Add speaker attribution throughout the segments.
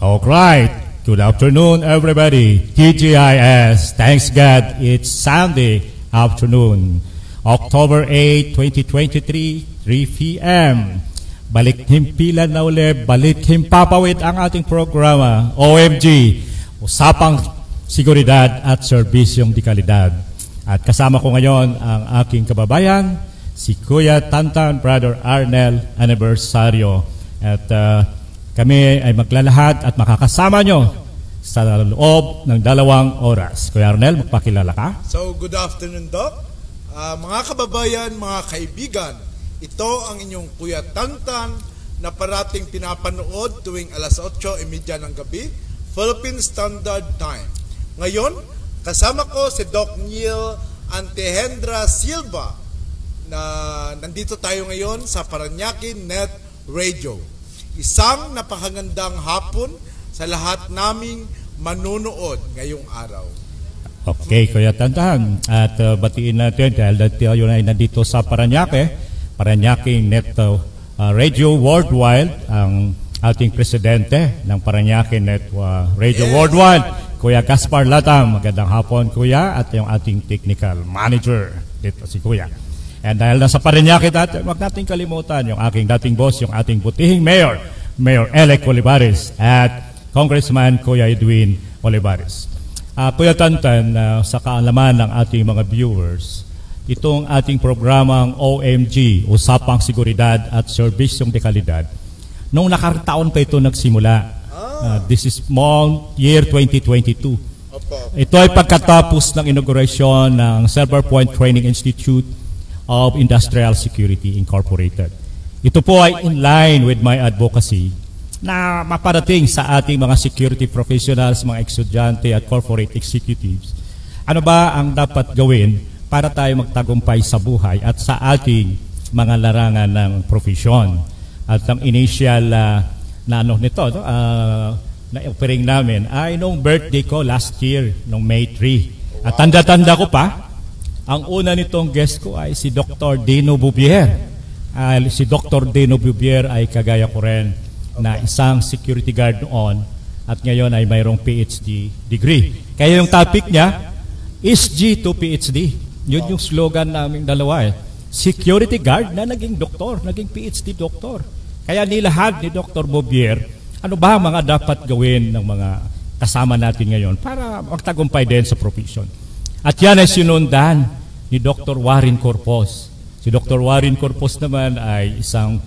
Speaker 1: Alright, good afternoon everybody. TGIS, thanks God, it's Sunday afternoon, October 8, 2023, 3 p.m. Balik himpilan na uli, balik himpapawid ang ating programa, OMG, Usapang Seguridad at Serbisyong de Kalidad. At kasama ko ngayon ang aking kababayan, si Kuya Tantan, Brother Arnel Aniversario. At kami ay maglalahat at makakasama nyo sa loob ng 2 oras. Kuya Arnel, magpakilala ka?
Speaker 2: So, good afternoon, Doc. Mga kababayan, mga kaibigan, ito ang inyong Kuya Tantan na parating pinapanood tuwing alas 8:30 ng gabi, Philippine Standard Time. Ngayon, kasama ko si Doc Neil Antehendra Silva na nandito tayo ngayon sa Parañaque Net Radio. Isang napakagandang hapon sa lahat naming manunood ngayong araw.
Speaker 1: Okay, Kuya Tantan. At batiin natin dahil tayo na nandito sa Parañaque Net Radio Worldwide, ang ating presidente ng Parañaque Net Radio Worldwide, Kuya Gaspar Latam. Magandang hapon, Kuya, at yung ating technical manager dito, si Kuya. And dahil nasa Parañaque natin, wag natin kalimutan yung aking dating boss, yung ating butihing Mayor Elec Olivares, at Congressman Kuya Edwin Olivares. Kuya Tantan, sa kaalaman ng ating mga viewers, itong ating programang OMG, Usapang Seguridad at Serbisyong de Kalidad, nung nakartaon pa ito nagsimula. This is year 2022. Ito ay pagkatapos ng inaugurasyon ng Silver Point Training Institute of Industrial Security Incorporated. Ito po ay in line with my advocacy na maparating sa ating mga security professionals, mga estudyante at corporate executives. Ano ba ang dapat gawin para tayo magtagumpay sa buhay at sa ating mga larangan ng profesyon? At ang initial na offering namin ay nung birthday ko last year, nung May 3. At tanda-tanda ko pa, ang una nitong guest ko ay si Dr. Dino Bubier. Si Dr. Dino Bubier ay kagaya ko rin na isang security guard noon at ngayon ay mayroong PhD degree. Kaya yung topic niya, SG to PhD. Yun yung slogan naming dalawa eh. Security guard na naging doktor, naging PhD doktor. Kaya nilahad ni Dr. Bubier, ano ba mga dapat gawin ng mga kasama natin ngayon para magtagumpay din sa profession. At yan ay sinundan ni Dr. Warren Corpus. Si Dr. Warren Corpus naman ay isang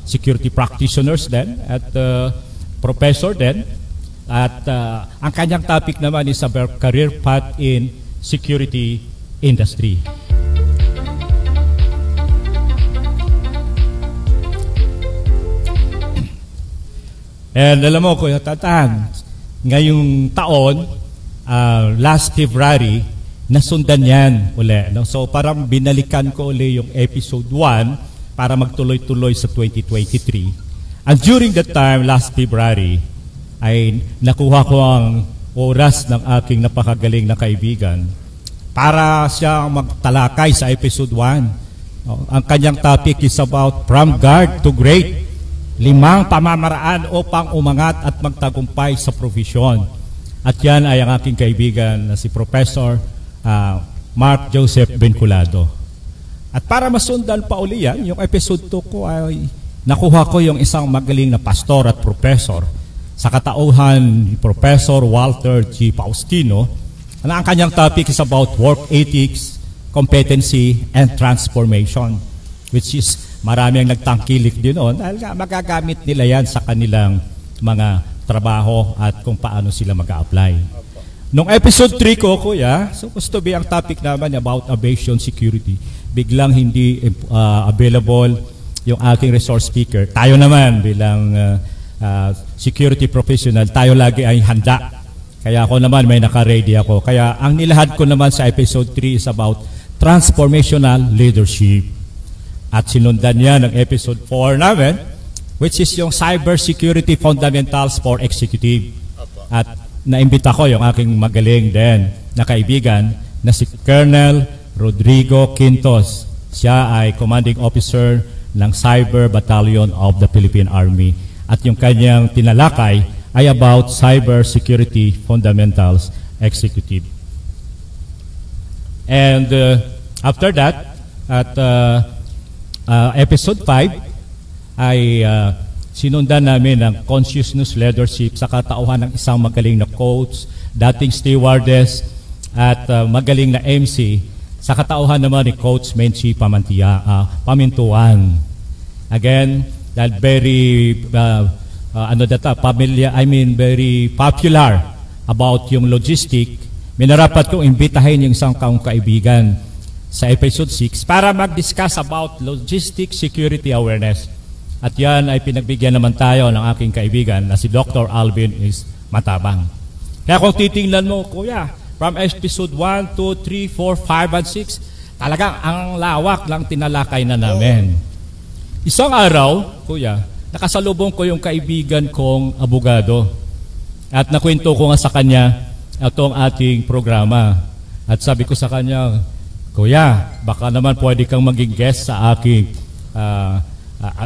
Speaker 1: security practitioners din at professor din. At ang kanyang topic naman is about career path in security industry. And alam mo, Kuya Tatan, ngayong taon, last February, nasundan yan uli. No? So parang binalikan ko uli yung episode 1 para magtuloy-tuloy sa 2023. And during that time, last February, ay nakuha ko ang oras ng aking napakagaling na kaibigan para siya magtalakay sa episode 1. No? Ang kanyang topic is about from guard to great. 5 pamamaraan upang umangat at magtagumpay sa profesyon. At yan ay ang aking kaibigan na si Professor Mark Joseph Vinculado. At para masundan pa uli yan, yung episode 2 ko ay nakuha ko yung isang magaling na pastor at professor sa katauhan ni Professor Walter G. Faustino, na ang kanyang topic is about work ethics, competency, and transformation, which is marami ang nagtangkilik din noon dahil magagamit nila yan sa kanilang mga trabaho at kung paano sila mag-a-apply. Nung episode 3 ko, Kuya, supposed to be ang topic naman about aviation security. Biglang hindi available yung aking resource speaker. Tayo naman bilang security professional, tayo lagi ay handa. Kaya ako naman may naka-ready ako. Kaya ang nilahad ko naman sa episode 3 is about transformational leadership. At sinundan niya ng episode 4 namin, which is yung cyber security fundamentals for executive. At naimbita ko yung aking magaling din na kaibigan na si Colonel Rodrigo Quintos. Siya ay commanding officer ng Cyber Battalion of the Philippine Army. At yung kanyang tinalakay ay about Cybersecurity Fundamentals Executive. And after that, at episode 5, ay sinundan namin ang consciousness leadership sa katauhan ng isang magaling na coach, dating stewardess, at magaling na MC, sa katauhan naman ni Coach Menchi Pamintuan. Again, that very very popular about yung logistic. Minarapat kong imbitahin yung isang kaong kaibigan sa episode 6 para mag-discuss about logistic security awareness. At yan ay pinagbigyan naman tayo ng aking kaibigan na si Dr. Alvin is Matabang. Kaya kung titingnan mo, kuya, from episode 1, 2, 3, 4, 5, and 6, talagang ang lawak lang tinalakay na namin. Isang araw, kuya, nakasalubong ko yung kaibigan kong abogado at nakwento ko nga sa kanya itong ating programa. At sabi ko sa kanya, kuya, baka naman pwede kang maging guest sa aking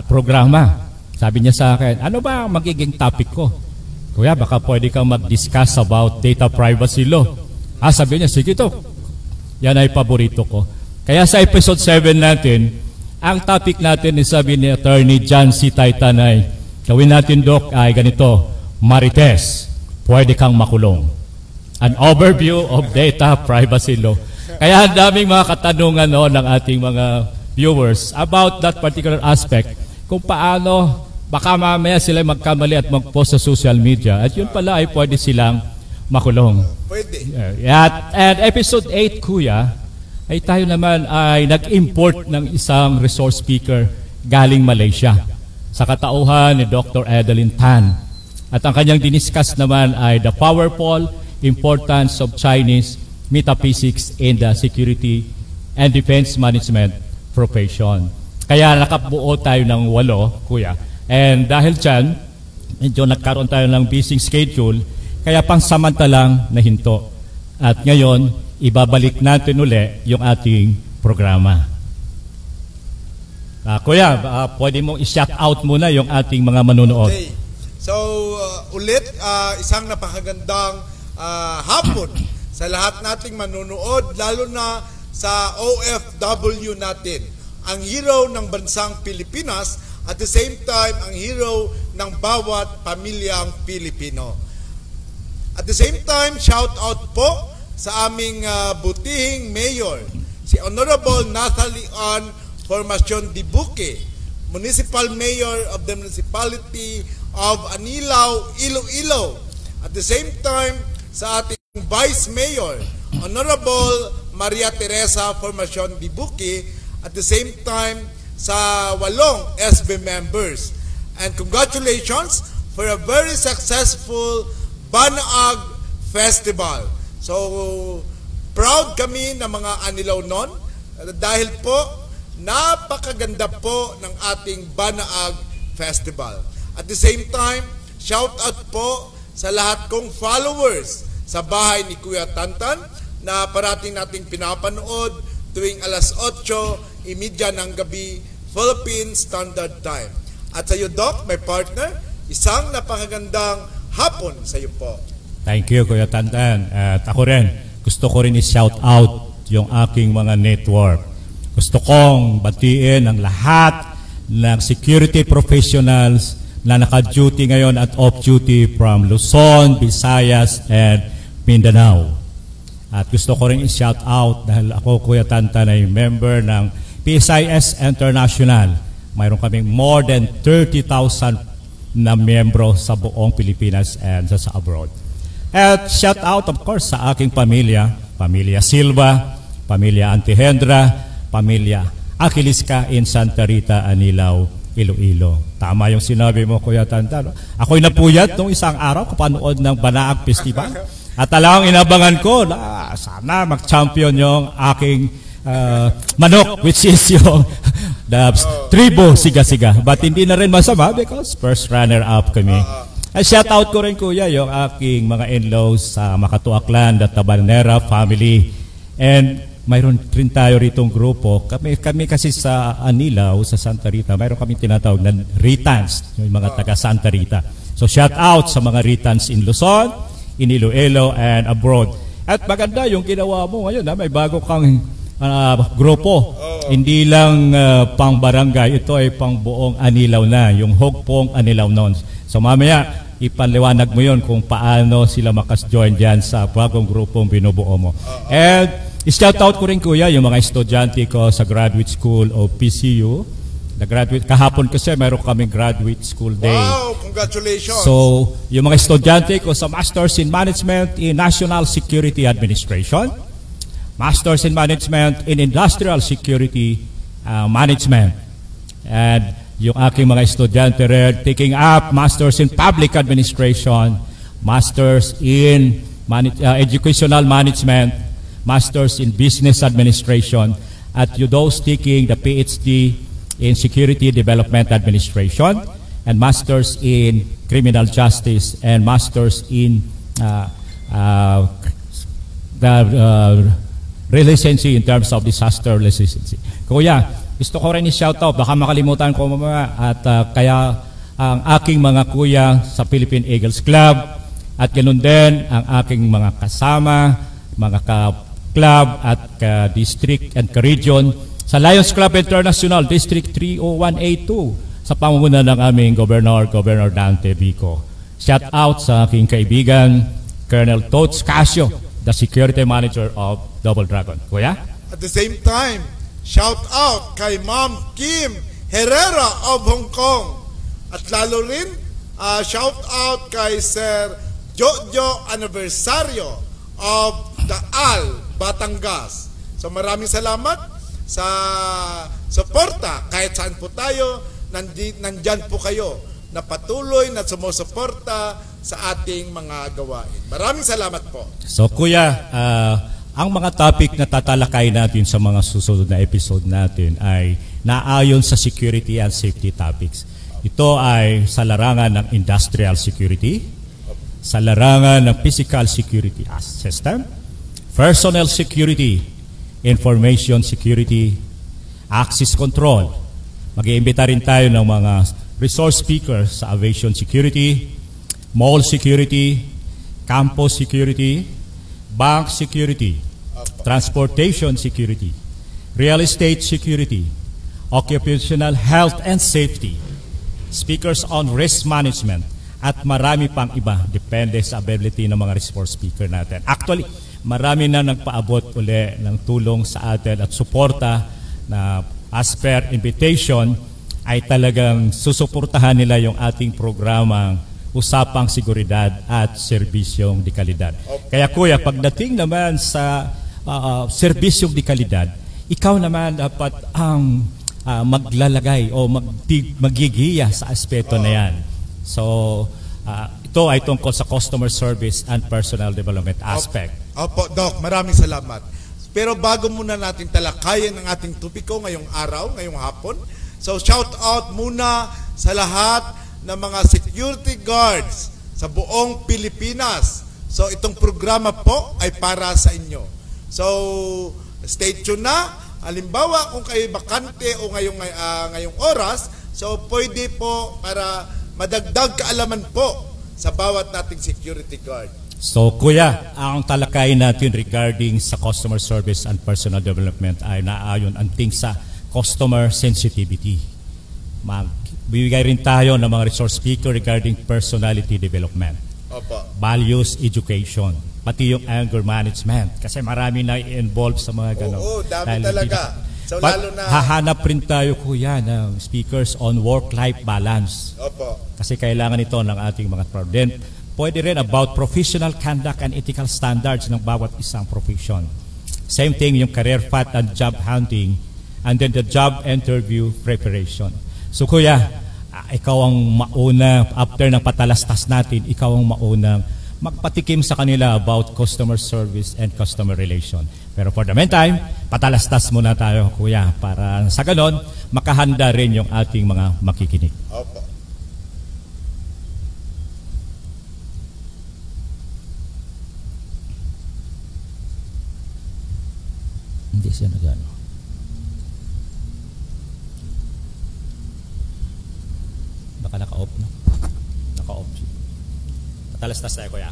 Speaker 1: programa. Sabi niya sa akin, ano ba magiging topic ko? Kuya, baka pwede kang mag-discuss about data privacy law. Sabi niya, sige to. Yan ay paborito ko. Kaya sa episode 7 natin, ang topic natin is sabi ni Attorney John C. Taytanay, gawin natin, Doc, ay ganito, Marites, pwede kang makulong. An overview of data privacy law. Kaya ang daming mga katanungan ng ating mga viewers about that particular aspect, kung paano baka mamaya sila magkamali at mag-post sa social media at yun pala ay pwede silang makulong.
Speaker 2: Pwede.
Speaker 1: And episode 8, kuya, ay tayo naman ay nag-import ng isang resource speaker galing Malaysia sa katauhan ni Dr. Adeline Tan. At ang kanyang diniscuss naman ay the powerful importance of Chinese metaphysics in the security and defense management profession. Kaya nakabuo tayo ng 8, kuya. And dahil dyan, medyo nagkaroon tayo ng busy schedule, kaya pangsamantalang nahinto. At ngayon, ibabalik natin uli yung ating programa. Kuya, pwede mong i-shout out muna yung ating mga manunood.
Speaker 2: Okay. So, ulit, isang napakagandang hapon sa lahat nating manunood, lalo na sa OFW natin. Ang hero ng bansang Pilipinas, at the same time, ang hero ng bawat pamilyang Pilipino. At the same time, shout out po sa aming butihing mayor, si Honorable Nathalie Ann Formacion Dibuque, Municipal Mayor of the Municipality of Anilao, Iloilo. At the same time, sa ating Vice Mayor, Honorable Maria Teresa Formacion Dibuque, at the same time, sa 8 SB members. And congratulations for a very successful Banaag Festival. So, proud kami ng mga Anilaw nun dahil po napakaganda po ng ating Banaag Festival. At the same time, shout out po sa lahat kong followers sa bahay ni Kuya Tantan na parating nating pinapanood tuwing 8:30 ng gabi, Philippine Standard Time. At sa iyo, Doc, my partner, isang napakagandang hapon sa iyo po.
Speaker 1: Thank you, Kuya Tantan. At ako rin, gusto ko rin i-shout out yung aking mga network. Gusto kong batiin ang lahat ng security professionals na naka-duty ngayon at off-duty from Luzon, Visayas, and Mindanao. At gusto ko rin i-shout out dahil ako, Kuya Tantan, ay member ng PSIS International. Mayroon kaming more than 30,000 na miyembro sa buong Pilipinas and sa abroad. At shout out, of course, sa aking pamilya, Pamilya Silva, Pamilya Antihendra, Pamilya Aquilizca in Santa Rita, Anilao, Iloilo. Tama yung sinabi mo, Kuya Tantan. Ako'y napuyat nung isang araw kapanood ng Banaag Festival. At talagang inabangan ko na sana mag-champion yung aking manok, which is yung the Tribo Siga-Siga. But hindi na rin masama because first runner-up kami. Shout out ko rin, Kuya, yung aking mga in-laws sa Makatuaklan, the Tabanera family. And mayroon rin tayo ritong grupo. Kami kasi sa Anilao, sa Santa Rita, mayroon kami tinatawag na Ritans, yung mga taga Santa Rita. So shout out sa mga Ritans in Luzon, in Iloilo, and abroad. At maganda yung ginawa mo ngayon, may bago kang grupo. Hindi lang pang barangay, ito ay pang buong Anilaw na, yung Hugpong Anilaw noon. So mamaya, ipaliwanag mo yon kung paano sila makas-join dyan sa bagong grupong binubuo mo. And shout out ko rin kuya yung mga estudyante ko sa graduate school o PCU. Kahapon kasi mayroon kaming graduate school day.
Speaker 2: Wow, congratulations!
Speaker 1: So, yung mga estudyante ko sa Masters in Management in National Security Administration, Masters in Management in Industrial Security Management, and yung aking mga estudyante rin taking up Masters in Public Administration, Masters in Educational Management, Masters in Business Administration, at you those taking the PhD in Security Development Administration, and Masters in Criminal Justice, and Masters in Resiliency in terms of disaster resiliency. Kuya, gusto ko rin i-shout out, baka makalimutan ko mga, at kaya ang aking mga kuya sa Philippine Eagles Club, at ganoon din ang aking mga kasama, mga ka-club at ka-district and ka-region sa Lions Club International District 30182 sa pamumuno ng aming Governor Dante Vico. Shout out sa aking kaibigan, Colonel Tots Casio, the Security Manager of Double Dragon. Kuya?
Speaker 2: At the same time, shout out kay Ma'am Kim Herrera of Hong Kong. At lalo rin, shout out kay Sir Jojo Aniversario of Taal, Batangas. So maraming salamat sa suporta. Kahit saan po tayo, nandyan po kayo na patuloy na sumusuporta sa ating mga gawain. Maraming salamat po.
Speaker 1: So kuya, ang mga topic na tatalakay natin sa mga susunod na episode natin ay naayon sa security and safety topics. Ito ay sa larangan ng industrial security, sa larangan ng physical security system, personnel security, information security, access control. Mag-iimbita rin tayo ng mga resource speakers sa aviation security, mall security, campus security, bank security, transportation security, real estate security, occupational health and safety, speakers on risk management, at marami pang iba, depende sa ability ng mga resource speaker natin. Actually, marami na nagpaabot uli ng tulong sa atin at suporta na as per invitation ay talagang susuportahan nila yung ating programang Usapang Seguridad at Serbisyong de Kalidad. Kaya kuya, pagdating naman sa serbisyong de kalidad, ikaw naman dapat ang maglalagay o magigiya sa aspeto na yan. So, ito ay tungkol sa customer service and personal development aspect.
Speaker 2: Opo, Doc, maraming salamat. Pero bago muna natin talakayin ang ating topiko ngayong araw, ngayong hapon, so shout out muna sa lahat ng mga security guards sa buong Pilipinas. So itong programa po ay para sa inyo. So stay tuned na. Halimbawa kung kayo bakante o ngayong oras, so pwede po para madagdag kaalaman po sa bawat nating security guard.
Speaker 1: So kuya, ang talakayin natin regarding sa customer service and personal development ay naayon anting sa customer sensitivity. Magbibigay rin tayo ng mga resource speaker regarding personality development.
Speaker 2: Opo.
Speaker 1: Values education, pati yung anger management kasi marami na i-involve sa mga gano'n.
Speaker 2: Oo, dami talaga. So lalo na
Speaker 1: hahanap rin tayo kuya ng speakers on work-life balance.
Speaker 2: Opo.
Speaker 1: Kasi kailangan ito ng ating mga then pwede rin about professional conduct and ethical standards ng bawat isang profession. Same thing yung career path and job hunting, and then the job interview preparation. So kuya, ikaw ang mauna, after ng patalastas natin, ikaw ang maunang magpatikim sa kanila about customer service and customer relation. Pero for the meantime, patalastas muna tayo kuya para sa ganon, makahanda rin yung ating mga makikinig.
Speaker 2: Opo.
Speaker 1: Hindi siya nagano. Baka naka-off, no? Naka-off siya. Matalastas tayo, kuya.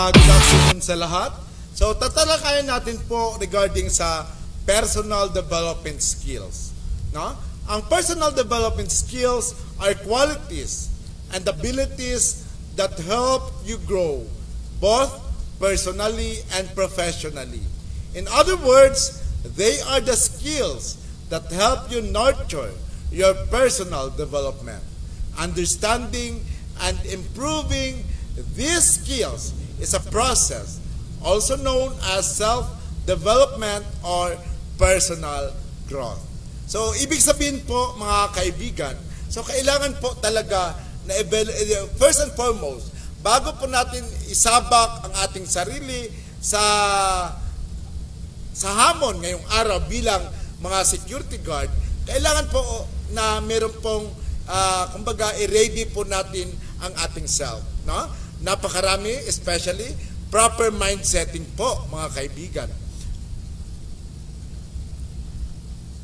Speaker 2: Good afternoon sa lahat. So, tatalakayan natin po regarding sa personal development skills. No? Ang personal development skills are qualities and abilities that help you grow, both personally and professionally. In other words, they are the skills that help you nurture your personal development. Understanding and improving these skills is a process also known as self-development or personal growth. So, ibig sabihin po, mga kaibigan, so kailangan po talaga na first and foremost, bago po natin isabak ang ating sarili sa hamon ngayong araw bilang mga security guard, kailangan po na meron pong kumbaga i-ready po natin ang ating self, no? Napakarami, especially proper mind setting po, mga kaibigan.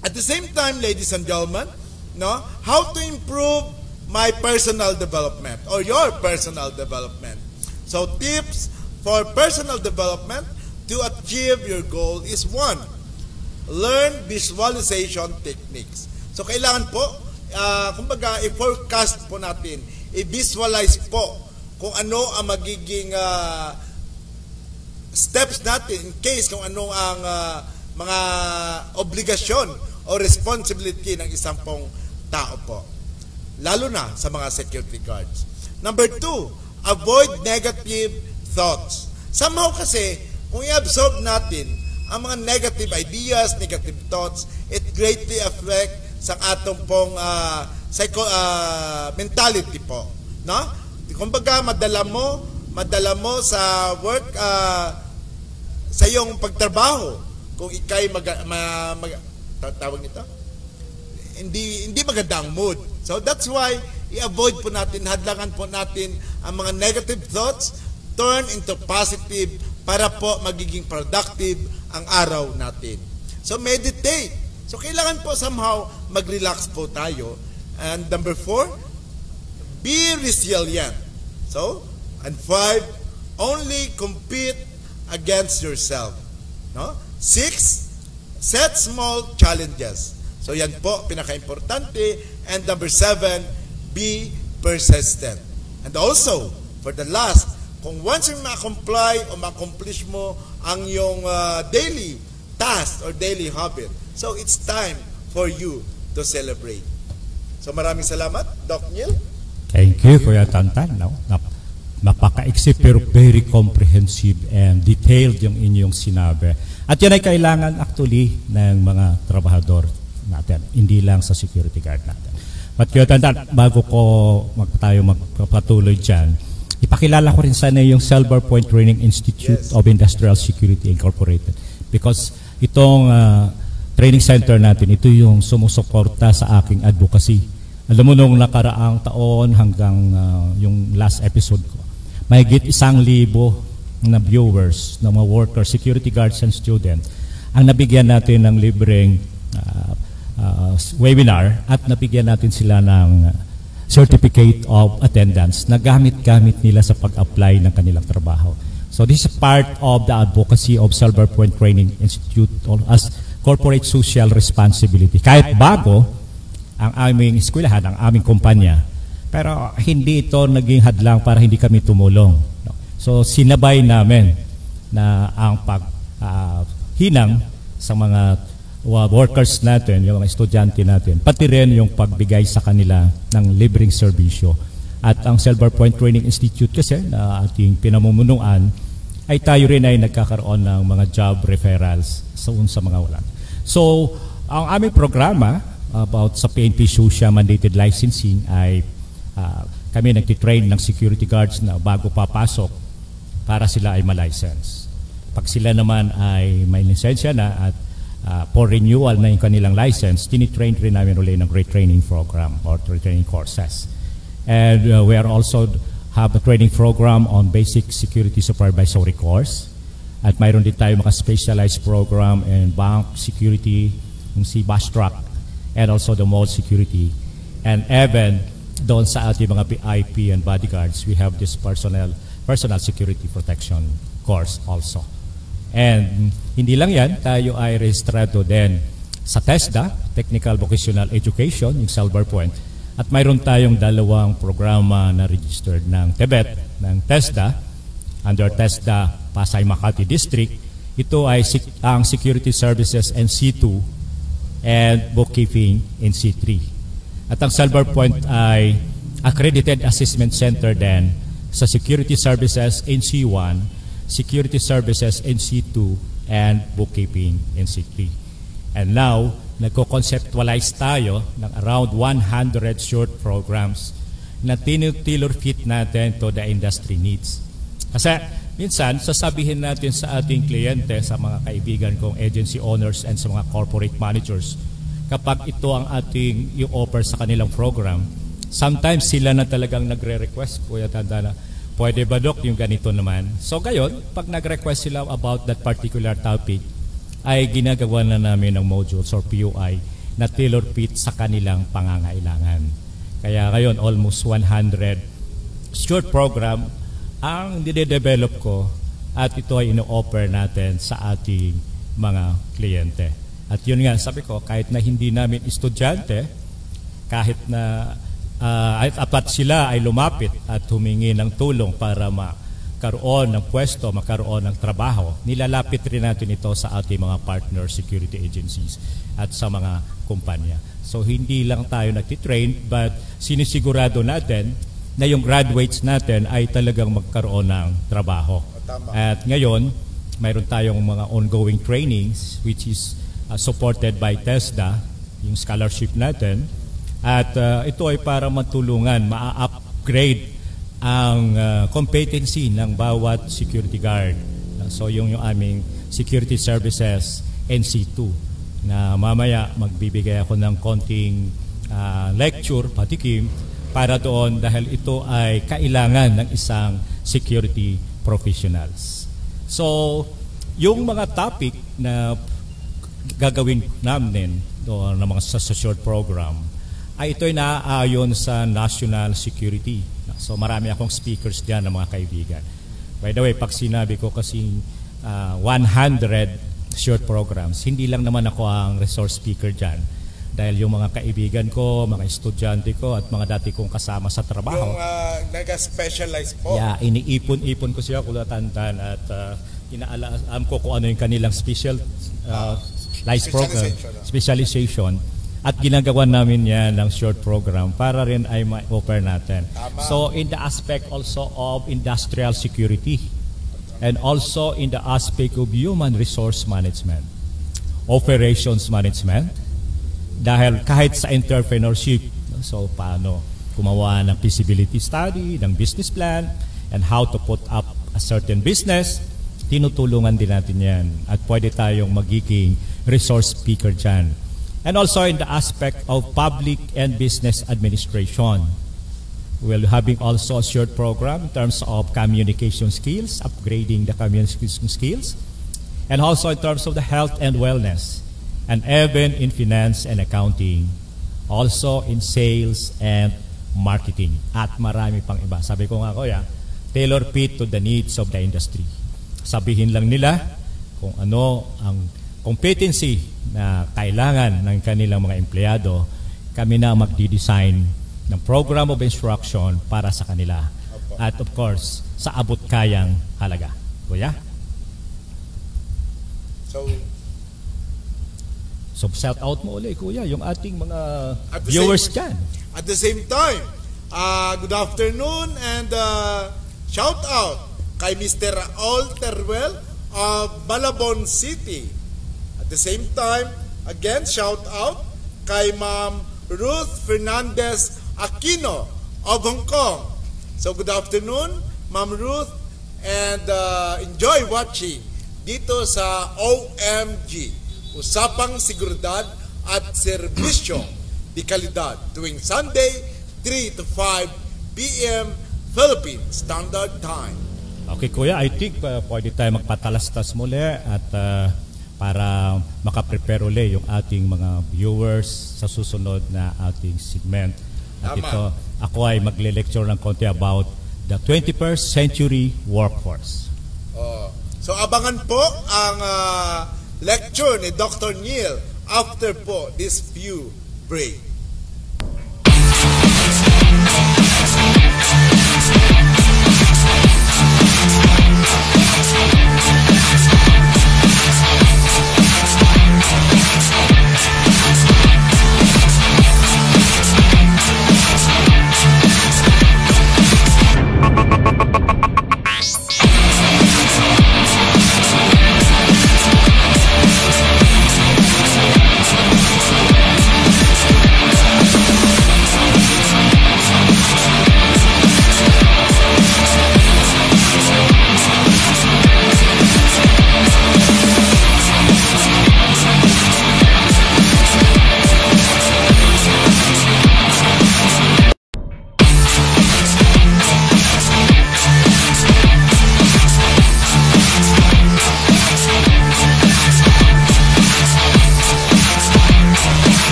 Speaker 2: At the same time, ladies and gentlemen, no, how to improve my personal development or your personal development. So tips for personal development to achieve your goal is 1, learn visualization techniques. So kailangan po, kumbaga, i-forecast po natin, i-visualize po kung ano ang magiging steps natin in case kung ano ang mga obligasyon o responsibility ng isang pong tao po. Lalo na sa mga security guards. Number 2, avoid negative thoughts. Somehow kasi, kung i-absorb natin ang mga negative ideas, negative thoughts, it greatly affect sa atong pong mentality po. No? Kumbaga, madala mo sa work, sa iyong pagtrabaho, kung ikay tawag nito, hindi maganda ang mood. So that's why i-avoid po natin, hadlangan po natin ang mga negative thoughts, turn into positive para po magiging productive ang araw natin. So meditate. So kailangan po somehow mag-relax po tayo. And number 4, be resilient. So, and 5, only compete against yourself. No? 6, set small challenges. So, yan po, pinaka-importante. And number 7, be persistent. And also, for the last, kung once you ma-comply o ma-accomplish mo ang iyong daily task or daily habit, so it's time for you to celebrate. So, maraming salamat, Doc Neil.
Speaker 1: Thank you, Kuya Tantan. No? Napaka-exit pero very comprehensive and detailed yung inyong sinabi. At yan ay kailangan actually ng mga trabahador natin, hindi lang sa security guard natin. But Kuya Tantan, bago tayo magpapatuloy dyan, ipakilala ko rin sana yung Silver Point Training Institute of Industrial Security Incorporated. Because itong training center natin, ito yung sumusuporta sa aking advocacy. Alam mo, nung nakaraang taon hanggang yung last episode ko, mahigit 1,000 na viewers, ng mga workers, security guards and students, ang nabigyan natin ng libreng webinar at nabigyan natin sila ng certificate of attendance na gamit-gamit nila sa pag-apply ng kanilang trabaho. So this is part of the advocacy of Silver Point Training Institute as corporate social responsibility. Kahit bago ang aming eskwelahan, ang aming kumpanya, pero hindi ito naging hadlang para hindi kami tumulong. So sinabay namin na ang paghinang sa mga workers natin, yung mga estudyante natin, pati rin yung pagbigay sa kanila ng libreng serbisyo. At ang Silver Point Training Institute kasi na ating pinamumunuan ay tayo rin ay nagkakaroon ng mga job referrals sa mga wala. So, ang aming programa about sa PNP SUSIA mandated licensing ay kami nagtitrain ng security guards na bago papasok para sila ay ma-license. Pag sila naman ay may lisensya na at for renewal na yung kanilang license, tinitrain rin namin ulit ng retraining program or retraining courses. And we are also have a training program on basic security supervisory course. At mayroon din tayo mga specialized program in bank security, yung si bus truck, and also the mall security. And even doon sa ating mga VIP and bodyguards, we have this personal security protection course also. And hindi lang yan, tayo ay rehistrado din sa TESDA, Technical Vocational Education, yung Silver Point. At mayroon tayong 2 programa na registered ng TEBET, ng TESDA, under TESDA Pasay Makati District. Ito ay ang Security Services NC2 and Bookkeeping NC3. At ang Silver Point ay Accredited Assessment Center din sa Security Services NC1, Security Services NC2, and Bookkeeping NC3. And now, nagko-conceptualize tayo ng around 100 short programs na tailor fit natin to the industry needs. Kasi minsan, sasabihin natin sa ating kliyente, sa mga kaibigan kong agency owners and sa mga corporate managers, kapag ito ang ating i-offer sa kanilang program, sometimes sila na talagang nagre-request, Kuya Tanda, na pwede ba Dok yung ganito naman? So gayon, pag nag-request sila about that particular topic, ay ginagawa na namin ng modules or PUI na tailor-fit sa kanilang pangangailangan. Kaya ngayon, almost 100 short program ang didevelop ko at ito ay ino-offer natin sa ating mga kliyente. At yun nga, sabi ko, kahit na hindi namin estudyante, kahit na apat sila ay lumapit at humingi ng tulong para magkaroon ng pwesto, magkaroon ng trabaho, nilalapit rin natin ito sa ating mga partner security agencies at sa mga kumpanya. So hindi lang tayo nagtitrain, but sinisigurado natin na yung graduates natin ay talagang magkaroon ng trabaho. At ngayon, mayroon tayong mga ongoing trainings which is supported by TESDA, yung scholarship natin. At ito ay para matulungan, ma-upgrade ang competency ng bawat security guard. So yung aming Security Services NC2 na mamaya magbibigay ako ng konting lecture, patikim, para doon dahil ito ay kailangan ng isang security professionals. So yung mga topic na gagawin namin doon ng mga sa short program ay ito'y naaayon sa national security. So marami akong speakers diyan ng mga kaibigan. By the way, pag sinabi ko kasi 100 short programs, hindi lang naman ako ang resource speaker diyan. Dahil yung mga kaibigan ko, mga estudyante ko at mga dati kong kasama sa trabaho.
Speaker 2: Yung nag-specialize po?
Speaker 1: Yeah, iniipon-ipon ko siya kulatantan at inaalam ko kung ano yung kanilang specialization. At ginagawa namin yan ng short program para rin ay ma-offer natin. Tama. So in the aspect also of industrial security and also in the aspect of human resource management, operations management, dahil kahit sa entrepreneurship, so paano gumawa ng feasibility study, ng business plan, and how to put up a certain business, tinutulungan din natin yan. At pwede tayong magiging resource speaker dyan. And also in the aspect of public and business administration. We're having also a short program in terms of communication skills, upgrading the communication skills, and also in terms of the health and wellness, and even in finance and accounting, also in sales and marketing, at marami pang iba. Sabi ko nga, Kuya, tailor-fit to the needs of the industry. Sabihin lang nila kung ano ang competency na kailangan ng kanilang mga empleyado, kami na magdi-design ng program of instruction para sa kanila. At of course, sa abot kayang halaga. Kuya?
Speaker 2: So,
Speaker 1: So shout out mo ulit, Kuya, yung ating mga
Speaker 2: At the
Speaker 1: viewers
Speaker 2: same-
Speaker 1: dyan.
Speaker 2: At the same time, good afternoon and shout out kay Mr. Raul Teruel of Malabon City. At the same time, again, shout out kay Ma'am Ruth Fernandez Aquino of Hong Kong. So good afternoon, Ma'am Ruth, and enjoy watching dito sa OMG, Usapang Seguridad at Serbisyo di Kalidad, tuwing Sunday, 3 to 5 p.m. Philippine Standard Time.
Speaker 1: Okay, Kuya, I think pwede tayo magpatalastas muli at para makaprepare ulit yung ating mga viewers sa susunod na ating segment. At
Speaker 2: Tama.
Speaker 1: ito, ako ay magle-lecture ng konti about the 21st century workforce.
Speaker 2: So abangan po ang lecture ni Dr. Neil after po this few break.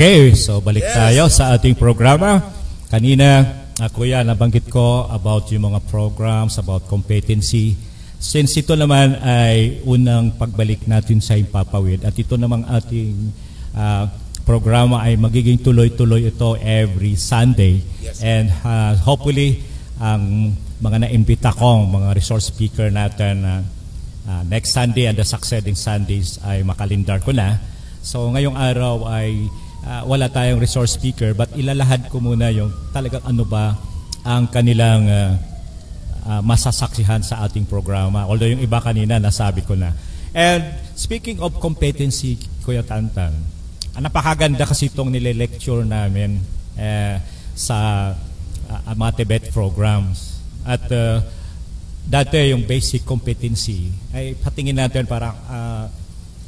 Speaker 1: Okay, so balik
Speaker 2: Yes.
Speaker 1: tayo sa ating programa. Kanina, Kuya, nabanggit ko about yung mga programs, about competency. Since ito naman ay unang pagbalik natin sa Himpapawid at ito namang ating programa ay magiging tuloy-tuloy ito every Sunday.
Speaker 2: Yes.
Speaker 1: And hopefully, ang mga naimbita kong mga resource speaker natin next Sunday and the succeeding Sundays ay makalindar ko na. So ngayong araw ay wala tayong resource speaker but ilalahad ko muna yung talagang ano ba ang kanilang masasaksihan sa ating programa. Although yung iba kanina nasabi ko na. And speaking of competency, Kuya Tantan, napakaganda kasi itong nile-lecture namin sa mga Tibet programs. At dati yung basic competency ay patingin natin parang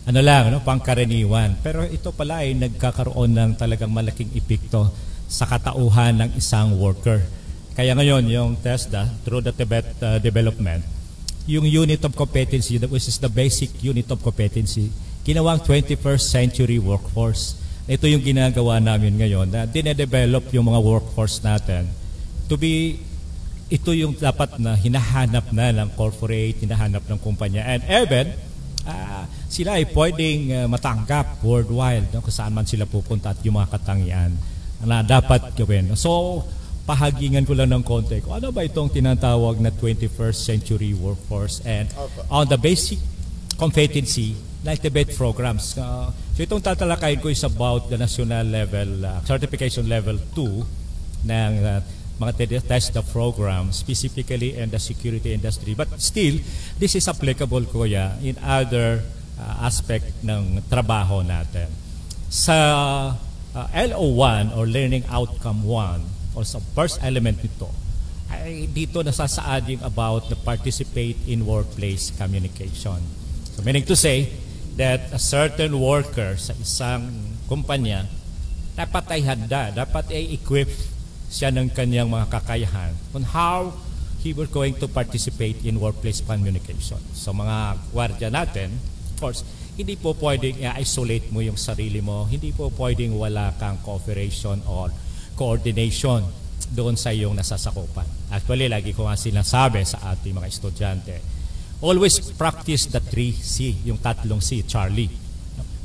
Speaker 1: ano lang, no, pangkaraniwan. Pero ito pala ay nagkakaroon ng talagang malaking epekto sa katauhan ng isang worker. Kaya ngayon, yung TESDA, through the Tibet development, yung unit of competency, which is the basic unit of competency, ginawang 21st century workforce. Ito yung ginagawa namin ngayon, na dinedevelop yung mga workforce natin to be, ito yung dapat na hinahanap na ng corporate, hinahanap ng kumpanya. And even, sila ay pwedeng matanggap worldwide, no, kung saan man sila pupunta at yung mga katangian na dapat gawin. So, pahagingan ko lang ng konti kung ano ba itong tinatawag na 21st century workforce and on the basic competency na Tibet programs. So, itong tatalakayin ko is about the national level, certification level 2 ng mga TESDA program, specifically in the security industry. But still, this is applicable, Kuya, in other aspect ng trabaho natin. Sa LO1 or Learning Outcome 1, or sa first element nito, ay dito nasasaading about the participate in workplace communication. So meaning to say that a certain worker sa isang kumpanya dapat ay handa, dapat ay equip siya ng kanyang mga kakayahan on how he was going to participate in workplace communication. So mga gwardiya natin, of course, hindi po pwedeng i-isolate mo yung sarili mo. Hindi po pwedeng wala kang cooperation or coordination doon sa iyong nasasakupan. Actually, lagi ko nga sinasabi sa ating mga estudyante, always practice the 3C, yung 3C, Charlie.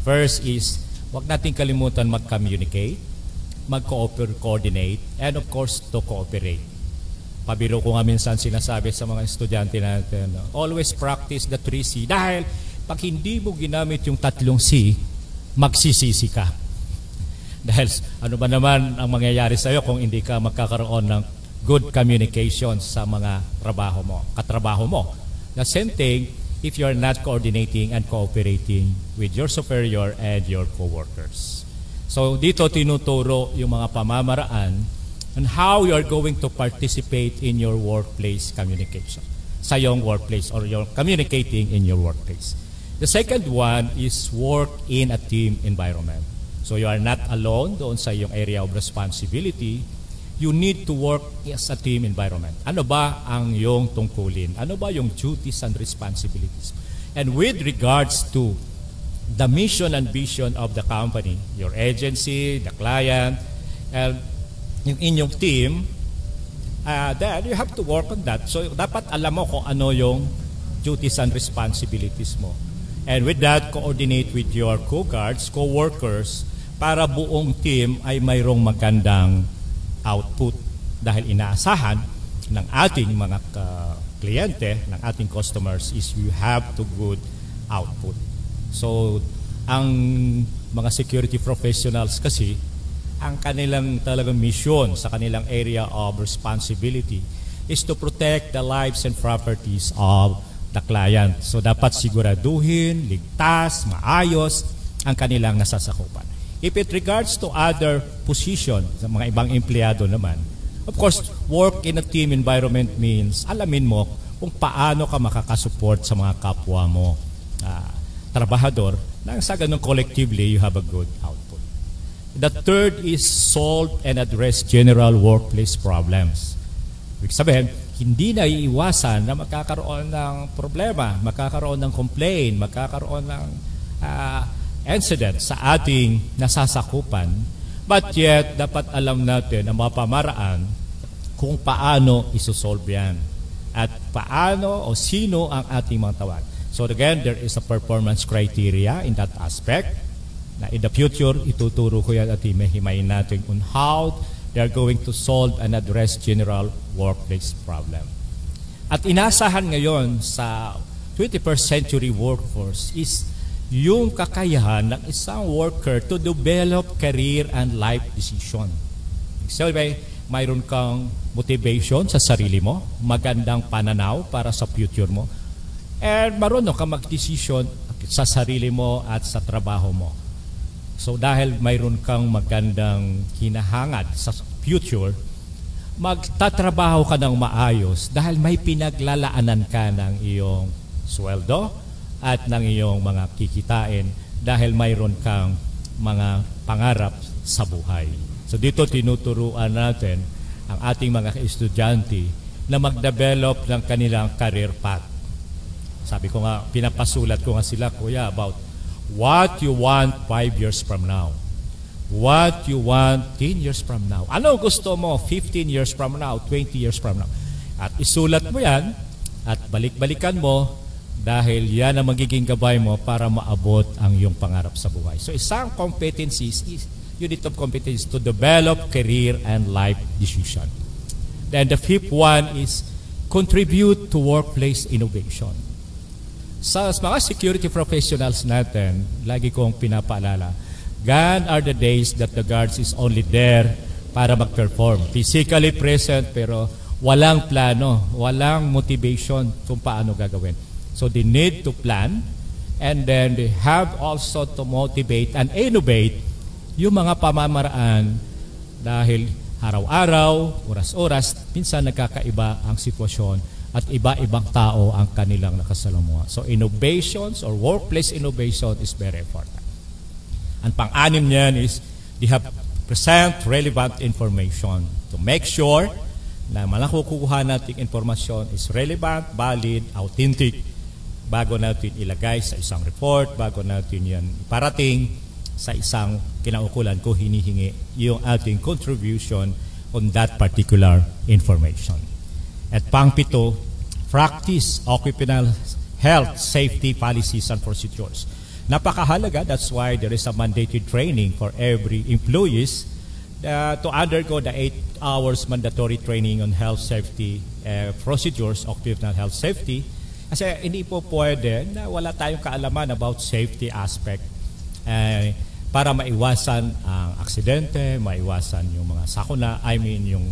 Speaker 1: First is, huwag natin kalimutan mag-communicate, mag-coordinate, and of course, to cooperate. Pabiro ko nga minsan sinasabi sa mga estudyante natin, always practice the 3C dahil pag hindi mo ginamit yung 3C, magsisisi ka. Dahil ano ba naman ang mangyayari sa iyo kung hindi ka magkakaroon ng good communication sa mga katrabaho mo. The same thing if you're not coordinating and cooperating with your superior and your co-workers. So dito tinuturo yung mga pamamaraan on how you are going to participate in your workplace communication. Sa iyong workplace or you're communicating in your workplace. The second one is work in a team environment. So you are not alone doon sa iyong area of responsibility. You need to work as a team environment. Ano ba ang iyong tungkulin? Ano ba yung duties and responsibilities? And with regards to the mission and vision of the company, your agency, the client, and yung inyong team, then you have to work on that. So dapat alam mo kung ano yung duties and responsibilities mo. And with that, coordinate with your co-guards, co-workers, para buong team ay mayroong magandang output. Dahil inaasahan ng ating mga kliyente, ng ating customers, is you have to good output. So, ang mga security professionals kasi, ang kanilang talagang mission sa kanilang area of responsibility is to protect the lives and properties of the client. So dapat siguraduhin, ligtas, maayos ang kanilang nasasakupan. If it regards to other position, sa mga ibang empleyado naman, of course, work in a team environment means alamin mo kung paano ka makakasupport sa mga kapwa mo trabahador nang sa ganun collectively you have a good output. The third is solve and address general workplace problems. Ibig sabihin, hindi na iiwasan na magkakaroon ng problema, magkakaroon ng complaint, magkakaroon ng incident sa ating nasasakupan. But yet, dapat alam natin ang mga pamaraan kung paano isosolve yan. At paano o sino ang ating mga tawag. So again, there is a performance criteria in that aspect. Na in the future, ituturo ko yan at himahimayin natin on how they are going to solve and address general workplace problem. At inasahan ngayon sa 21st century workforce is yung kakayahan ng isang worker to develop career and life decision. So, mayroon kang motivation sa sarili mo, magandang pananaw para sa future mo, and marunong kang mag-decision sa sarili mo at sa trabaho mo. So dahil mayroon kang magandang hinahangad sa future, magtatrabaho ka ng maayos dahil may pinaglalaanan ka ng iyong sweldo at ng iyong mga kikitain dahil mayroon kang mga pangarap sa buhay. So dito tinuturuan natin ang ating mga estudyante na mag-develop ng kanilang career path. Sabi ko nga, pinapasulat ko nga sila, kuya, about what you want 5 years from now. What you want 10 years from now. Ano gusto mo 15 years from now, 20 years from now. At isulat mo yan at balik-balikan mo dahil yan ang magiging gabay mo para maabot ang iyong pangarap sa buhay. So isang competencies is unit of competence to develop career and life decision. Then the fifth one is contribute to workplace innovation. Sa mga security professionals natin, lagi kong pinapaalala, gone are the days that the guards is only there para mag-perform. Physically present pero walang plano, walang motivation kung paano gagawin. So they need to plan and then they have also to motivate and innovate yung mga pamamaraan dahil araw-araw, oras-oras, minsan nagkakaiba ang sitwasyon at iba-ibang tao ang kanilang nakasalamuha. So innovations or workplace innovation is very important. Ang pang-anim niyan is they have present relevant information to make sure na malakukuha nating informasyon is relevant, valid, authentic bago natin ilagay sa isang report, bago natin yan iparating sa isang kinaukulan ko hinihingi yung ating contribution on that particular information. At pang-pito, practice occupational health safety policies and procedures. Napakahalaga, that's why there is a mandated training for every employees to undergo the 8 hours mandatory training on health safety procedures, occupational health safety. Kasi hindi po pwede na wala tayong kaalaman about safety aspect para maiwasan ang aksidente, maiwasan yung mga sakuna, yung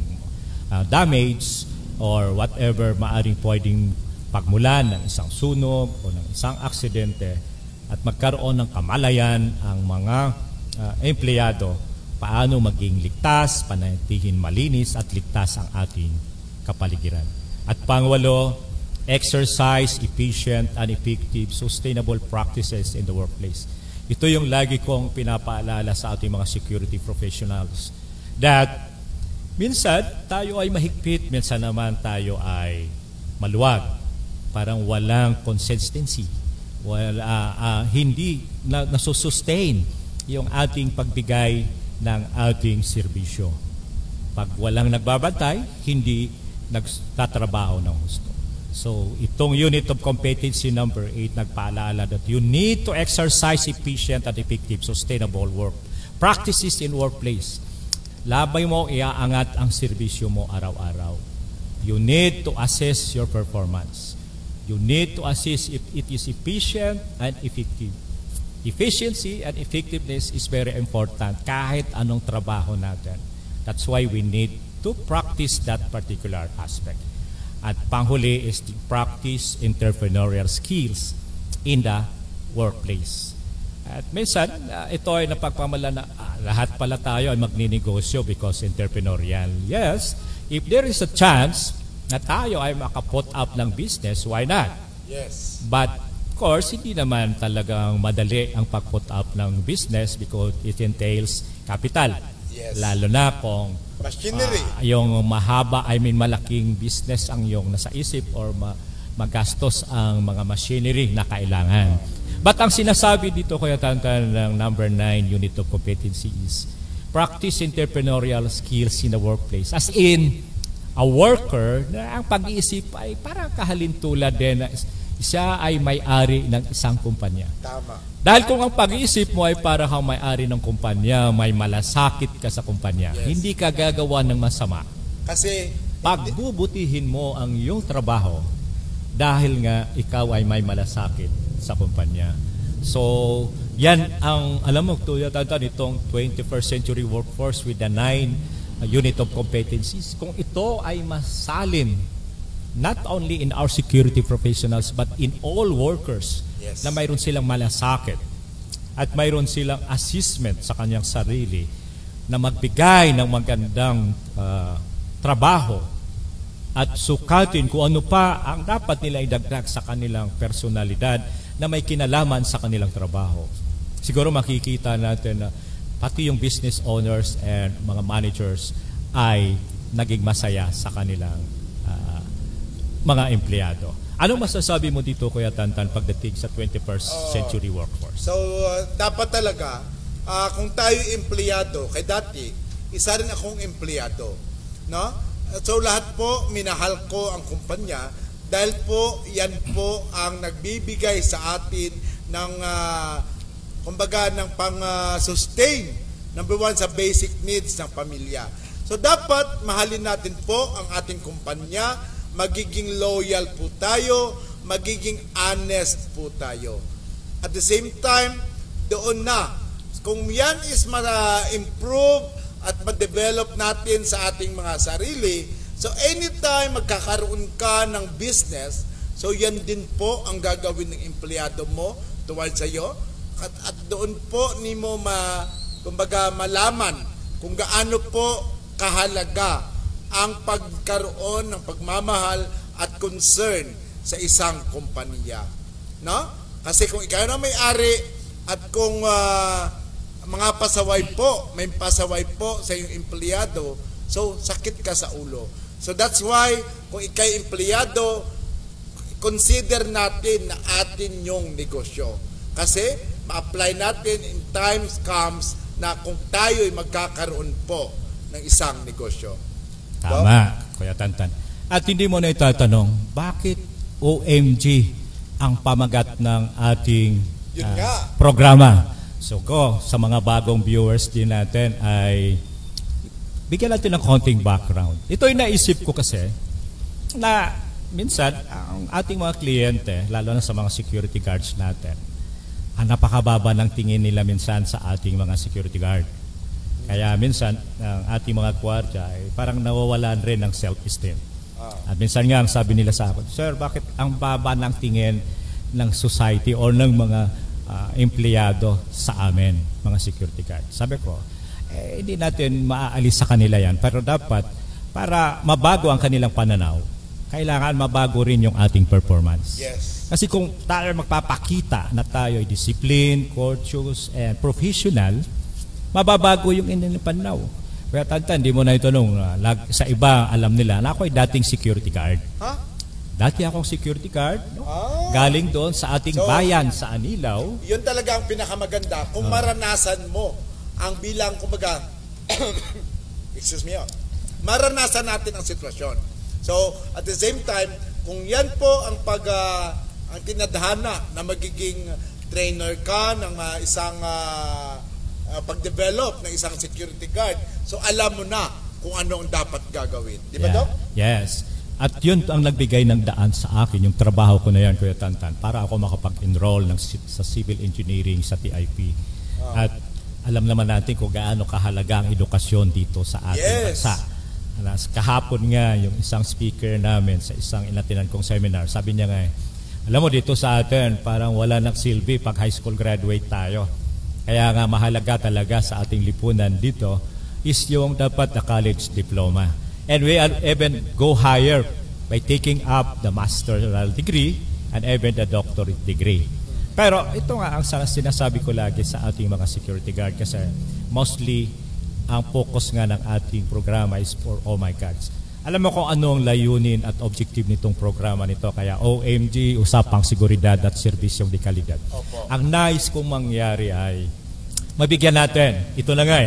Speaker 1: damage or whatever maaring pwedeng pagmulan ng isang sunog o ng isang aksidente at magkaroon ng kamalayan ang mga empleyado paano maging ligtas, panatilihin malinis at ligtas ang ating kapaligiran. At pangwalo, exercise efficient and effective sustainable practices in the workplace. Ito yung lagi kong pinapaalala sa ating mga security professionals that minsan tayo ay mahigpit, minsan naman tayo ay maluwag. Parang walang consistency. Hindi nasusustain yung ating pagbigay ng ating serbisyo. Pag walang nagbabantay, hindi nagtatrabaho ng gusto. So, itong unit of competency number 8 nagpaalala that you need to exercise efficient and effective sustainable work practices in workplace. Labay mo, iaangat ang serbisyo mo araw-araw. You need to assess your performance. You need to assess if it is efficient and effective. Efficiency and effectiveness is very important kahit anong trabaho natin. That's why we need to practice that particular aspect. At panghuli is to practice entrepreneurial skills in the workplace. At minsan, ito ay napagpamala na lahat pala tayo ay magninegosyo because entrepreneurial. Yes, if there is a chance na tayo ay makaput up ng business, why not?
Speaker 2: Yes.
Speaker 1: But of course, hindi naman talagang madali ang pag-put up ng business because it entails capital.
Speaker 2: Yes.
Speaker 1: Lalo na kung
Speaker 2: machinery.
Speaker 1: Yung mahaba, malaking business ang yung nasa isip or magastos ang mga machinery na kailangan. But ang sinasabi dito kaya tantan ng number 9 unit of competency is practice entrepreneurial skills in the workplace. As in, a worker na ang pag-iisip ay parang kahalintulad din na siya ay may-ari ng isang kumpanya.
Speaker 2: Tama.
Speaker 1: Dahil kung ang pag-iisip mo ay para kang may-ari ng kumpanya, may malasakit ka sa kumpanya,
Speaker 2: yes,
Speaker 1: hindi ka gagawa ng masama.
Speaker 2: Kasi
Speaker 1: pagbubutihin mo ang iyong trabaho dahil nga ikaw ay may malasakit sa kumpanya. So, yan ang, alam mo, itong 21st century workforce with the 9 unit of competencies. Kung ito ay masalin, not only in our security professionals, but in all workers,
Speaker 2: yes,
Speaker 1: na mayroon silang malasakit at mayroon silang assessment sa kanyang sarili na magbigay ng magandang trabaho at sukatin kung ano pa ang dapat nila idagdag sa kanilang personalidad na may kinalaman sa kanilang trabaho. Siguro makikita natin na pati yung business owners and mga managers ay naging masaya sa kanilang mga empleyado. Anong masasabi mo dito, Kuya Tantan, pagdating sa 21st century workforce?
Speaker 2: So, dapat talaga, kung tayo empleyado, kay dati, isa rin akong empleyado. No? So, lahat po, minahal ko ang kumpanya dahil po, yan po ang nagbibigay sa atin ng, kumbaga, ng pang-sustain. Number 1, sa basic needs ng pamilya. So, dapat mahalin natin po ang ating kumpanya, magiging loyal po tayo, magiging honest po tayo. At the same time, doon na, kung yan is ma-improve at ma-develop natin sa ating mga sarili, so anytime magkakaroon ka ng business, so yan din po ang gagawin ng empleyado mo towards sa'yo. At doon po ni mo kumbaga malaman kung gaano po kahalaga ang pagkaroon ng pagmamahal at concern sa isang kumpanya. No? Kasi kung ikaw na may-ari at kung mga pasaway po, may pasaway po sa iyong empleyado, so sakit ka sa ulo. So that's why, kung ikay empleyado, consider natin na atin yung negosyo. Kasi, ma-apply natin in times comes na kung tayo'y magkakaroon po ng isang negosyo.
Speaker 1: Tama, Kuya Tantan. At hindi mo na itatanong, bakit OMG ang pamagat ng ating programa? So sa mga bagong viewers din natin ay bigyan natin ng konting background. Ito'y naisip ko kasi na minsan ang ating mga kliyente, lalo na sa mga security guards natin, ang napakababa ng tingin nila minsan sa ating mga security guard. Kaya minsan ang ating mga gwardiya ay parang nawawalan rin ng self-esteem. At minsan nga ang sabi nila sa akin, "Sir, bakit ang baba ng tingin ng society o ng mga empleyado sa amin, mga security guard?" Sabi ko, hindi natin maaalis sa kanila yan, pero dapat para mabago ang kanilang pananaw, kailangan mabago rin yung ating performance.
Speaker 2: Yes.
Speaker 1: Kasi kung tayo magpapakita na tayo ay disciplined, courteous, and professional, mababago yung inyong pananaw. Kaya Tantan, di mo na itanong, sa iba alam nila na ako ay dating security guard.
Speaker 2: Huh?
Speaker 1: Dati akong security guard, no? Galing doon sa ating bayan sa Anilaw.
Speaker 2: Yun talaga ang pinakamaganda. Kung maranasan mo ang bilang, kumbaga, excuse me, maranasan natin ang sitwasyon. So, at the same time, kung yan po ang ang tinadhana na magiging trainer ka ng isang pag-develop ng isang security guard, so alam mo na kung ano ang dapat gagawin. Di ba, Doc?
Speaker 1: Yes. At yun ang nagbigay ng daan sa akin, yung trabaho ko na yan, Kuya Tantan, para ako makapag-enroll sa civil engineering sa TIP. At alam naman natin kung gaano kahalaga ang edukasyon dito sa ating bansa. Kahapon nga, yung isang speaker namin sa isang inatinan kong seminar, sabi niya nga, alam mo dito sa atin, parang wala nang silbi pag high school graduate tayo. Kaya nga mahalaga talaga sa ating lipunan dito is yung dapat na college diploma. And we even go higher by taking up the master's degree and even the doctorate degree. Pero ito nga ang sinasabi ko lagi sa ating mga security guard kasi mostly ang focus nga ng ating programa is for oh my gods. Alam mo kung ano ang layunin at objective nitong programa nito, kaya OMG, usapang seguridad at serbisyong de kalidad. Ang nais kong mangyari ay mabigyan natin, ito na nga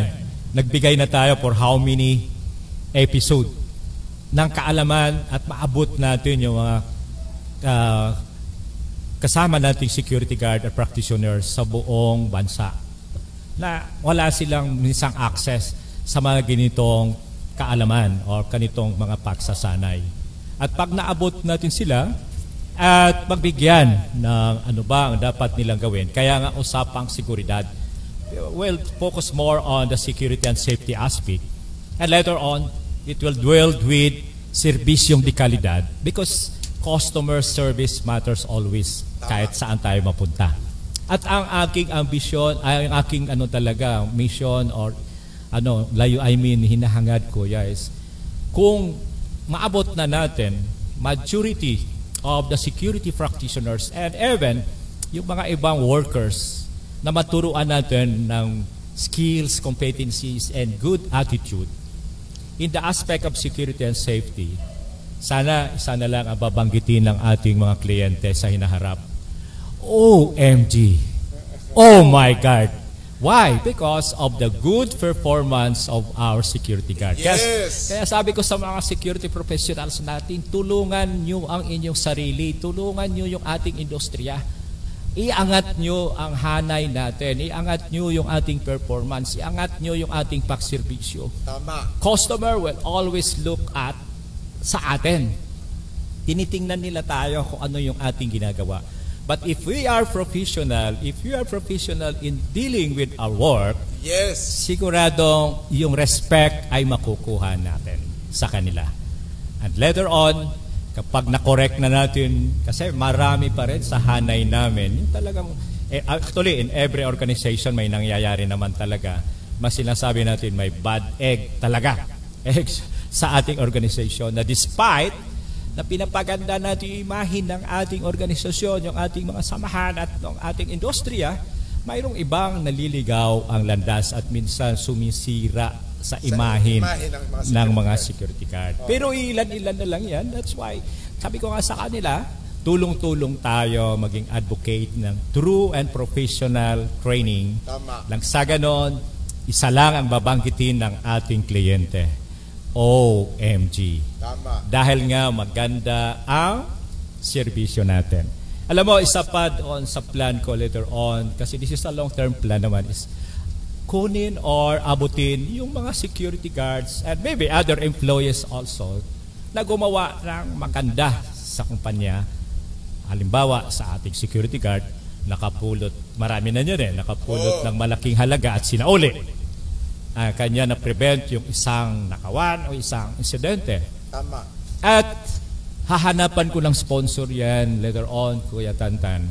Speaker 1: nagbigay na tayo for how many episode ng kaalaman at maabot natin yung mga kasama nating security guard at practitioners sa buong bansa na wala silang minsang access sa mga ganitong kaalaman o kanitong mga pagsasanay. At pag naabot natin sila at magbigyan ng ano ba ang dapat nilang gawin, kaya nga usapang seguridad, we'll focus more on the security and safety aspect. And later on, it will dwell with serbisyong de kalidad because customer service matters always kahit saan tayo mapunta. At ang aking ambisyon, ay ang aking mission or hinahangad ko is kung maabot na natin majority of the security practitioners and even yung mga ibang workers na maturuan natin ng skills, competencies, and good attitude in the aspect of security and safety, sana lang ang babanggitin ng ating mga kliyente sa hinaharap. OMG! Oh my God! Why? Because of the good performance of our security guard.
Speaker 2: Yes!
Speaker 1: Kaya sabi ko sa mga security professionals natin, tulungan nyo ang inyong sarili, tulungan nyo yung ating industriya. Iangat nyo ang hanay natin, iangat nyo yung ating performance, iangat nyo yung ating pagserbisyo.
Speaker 2: Tama.
Speaker 1: Customer will always look at sa atin. Tinitingnan nila tayo kung ano yung ating ginagawa. But if we are professional, in dealing with our work,
Speaker 2: yes,
Speaker 1: siguradong yung respect ay makukuha natin sa kanila. And later on, kapag na-correct na natin, kasi marami pa rin sa hanay namin, yung talagang, actually in every organization may nangyayari naman talaga, mas sinasabi natin may bad egg talaga, eggs sa ating organization na despite na pinapaganda natin yung imahin ng ating organisasyon, yung ating mga samahan at ng ating industriya, mayroong ibang naliligaw ang landas at minsan sumisira sa imahin ng mga
Speaker 2: security
Speaker 1: security guard. Pero ilan-ilan na lang yan. That's why, sabi ko nga sa kanila, tulong-tulong tayo maging advocate ng true and professional training.
Speaker 2: Tama.
Speaker 1: Lang sa ganon, isa lang ang babanggitin ng ating kliyente. OMG.
Speaker 2: Tama.
Speaker 1: Dahil nga maganda ang serbisyo natin. Alam mo, isa pa doon sa plan ko later on, kasi this is a long-term plan naman, is kunin or abutin yung mga security guards and maybe other employees also na gumawa ng maganda sa kumpanya. Halimbawa, sa ating security guard, nakapulot, marami na yun nakapulot ng malaking halaga at sinauli. Kanya na-prevent yung isang nakawan o isang insidente.
Speaker 2: Tama.
Speaker 1: At hahanapan ko ng sponsor yan later on, Kuya Tantan.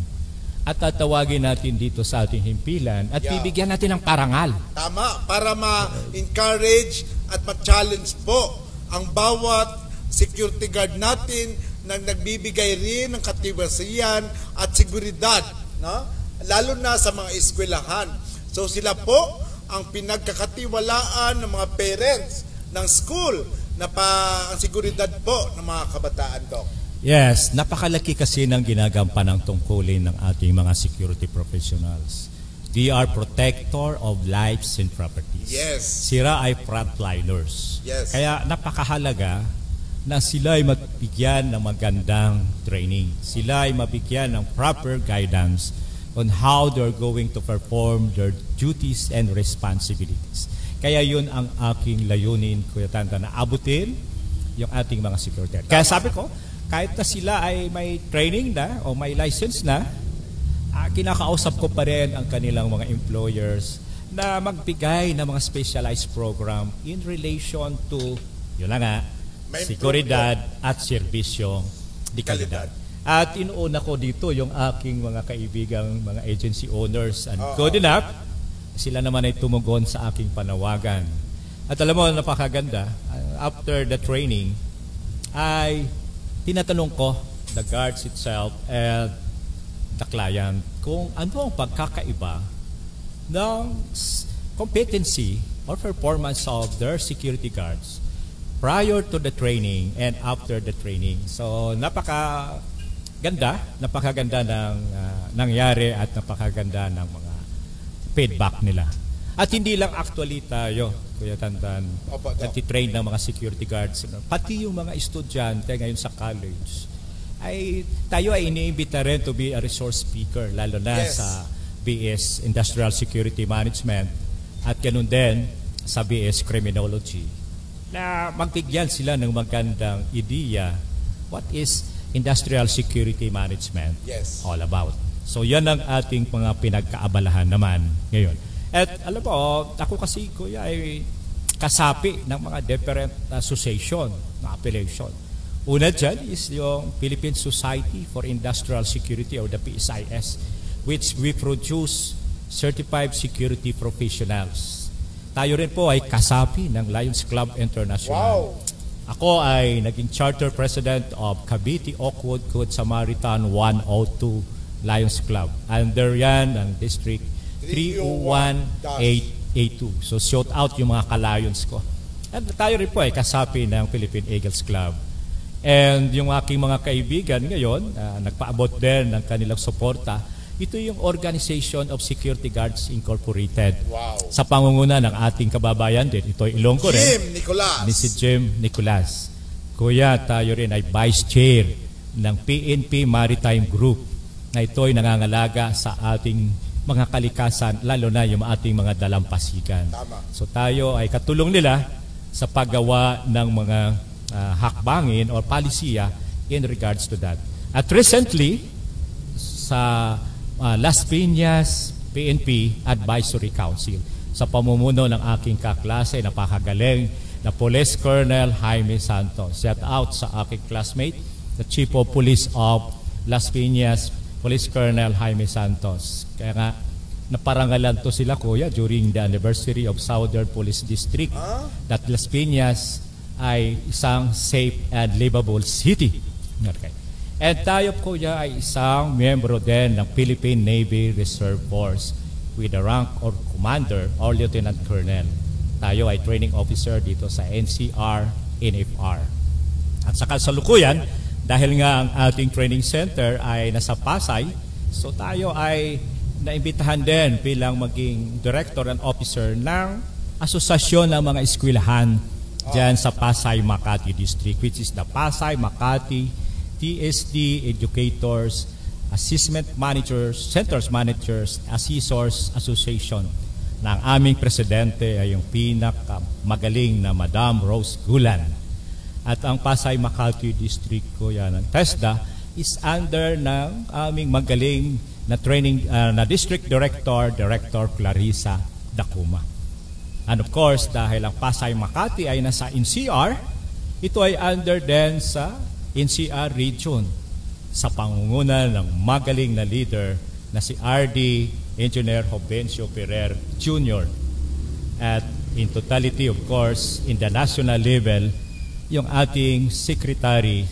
Speaker 1: At tatawagin natin dito sa ating himpilan at bibigyan natin ng parangal.
Speaker 2: Tama, para ma-encourage at ma-challenge po ang bawat security guard natin na nagbibigay rin ng katiwasian at seguridad, no? Lalo na sa mga eskwelahan. So sila po ang pinagkakatiwalaan ng mga parents ng school na ang seguridad po ng mga kabataan, Doc.
Speaker 1: Yes, napakalaki kasi ng ginagampan ng tungkulin ng ating mga security professionals. They are protector of lives and properties.
Speaker 2: Yes.
Speaker 1: Sila ay frontliners.
Speaker 2: Yes.
Speaker 1: Kaya napakahalaga na sila ay mabigyan ng magandang training. Sila ay mabigyan ng proper guidance on how they're going to perform their duties and responsibilities. Kaya yun ang aking layunin, Kuya Tanda, na abutin yung ating mga security. Kaya sabi ko, kahit na sila ay may training na o may license na, kinakausap ko pa rin ang kanilang mga employers na magbigay ng mga specialized program in relation to, yun lang nga, seguridad at serbisyong di kalidad. At inuuna ko dito yung aking mga kaibigang mga agency owners and good enough, sila naman ay tumugon sa aking panawagan. At alam mo, napakaganda, after the training, ay tinatanong ko the guards itself and the client kung ano ang pagkakaiba ng competency or performance of their security guards prior to the training and after the training. So napakaganda ng nangyari at napakaganda ng mga feedback nila. At hindi lang actually tayo, Kuya Tantan, nati-train ng mga security guards, pati yung mga estudyante ngayon sa college, tayo ay iniimbita rin to be a resource speaker, lalo na sa BS Industrial Security Management at ganun din sa BS Criminology, na magbigyan sila ng magandang ideya what is Industrial Security Management all about. So yan ang ating mga pinagkaabalahan naman ngayon. At alam mo, ako kasi, Kuya, ay kasapi ng mga different association na affiliation. Una dyan is yung Philippine Society for Industrial Security or the PSIS, which we produce certified security professionals. Tayo rin po ay kasapi ng Lions Club International.
Speaker 2: Wow.
Speaker 1: Ako ay naging charter president of Cavite Oakwood Good Samaritan 102 Lions Club. Under yan ang District 301-882. So shout out yung mga ka-Lions ko. At tayo rin po ay kasapi ng Philippine Eagles Club. And yung aking mga kaibigan ngayon, nagpaabot din ng kanilang suporta. Ito yung Organization of Security Guards Incorporated.
Speaker 2: Wow.
Speaker 1: Sa pangunguna ng ating kababayan din. Ito ay Ilonggo rin.
Speaker 2: Jim Nicolas.
Speaker 1: Ni si Jim Nicolas. Kuya, tayo rin ay Vice Chair ng PNP Maritime Group na ito ay nangangalaga sa ating mga kalikasan, lalo na yung ating mga dalampasigan.
Speaker 2: Tama.
Speaker 1: So tayo ay katulong nila sa paggawa ng mga hakbangin or palisiya in regards to that. At recently, sa Las Piñas PNP Advisory Council, sa pamumuno ng aking kaklase, napakagaling na Police Colonel Jaime Santos. Shout out sa aking classmate, the Chief of Police of Las Piñas, Police Colonel Jaime Santos. Kaya nga, naparangalan to sila, Kuya, during the anniversary of Southern Police District that Las Piñas ay isang safe and livable city. Okay. And tayo, Kuya, ay isang miyembro din ng Philippine Navy Reserve Force with the rank or commander or lieutenant colonel. tayo ay training officer dito sa NCR, NFR. At sa kasalukuyan, dahil nga ang ating training center ay nasa Pasay, so tayo ay naimbitahan din bilang maging director and officer ng asosasyon ng mga eskwelahan dyan sa Pasay Makati District, which is the Pasay Makati TSD Educators Assessment Managers, Centers Managers, Assessors Association. Na ang aming presidente ay yung pinakamagaling na Madam Rose Gulan. At ang Pasay Makati District ko yan, ang TESDA, is under ng aming magaling na training na District Director, Director Clarissa Dacuma. And of course, dahil ang Pasay Makati ay nasa NCR, ito ay under din sa NCR region sa pangunguna ng magaling na leader na si RD Engineer Jovencio Ferrer Jr. At in totality, of course, in the national level, yung ating Secretary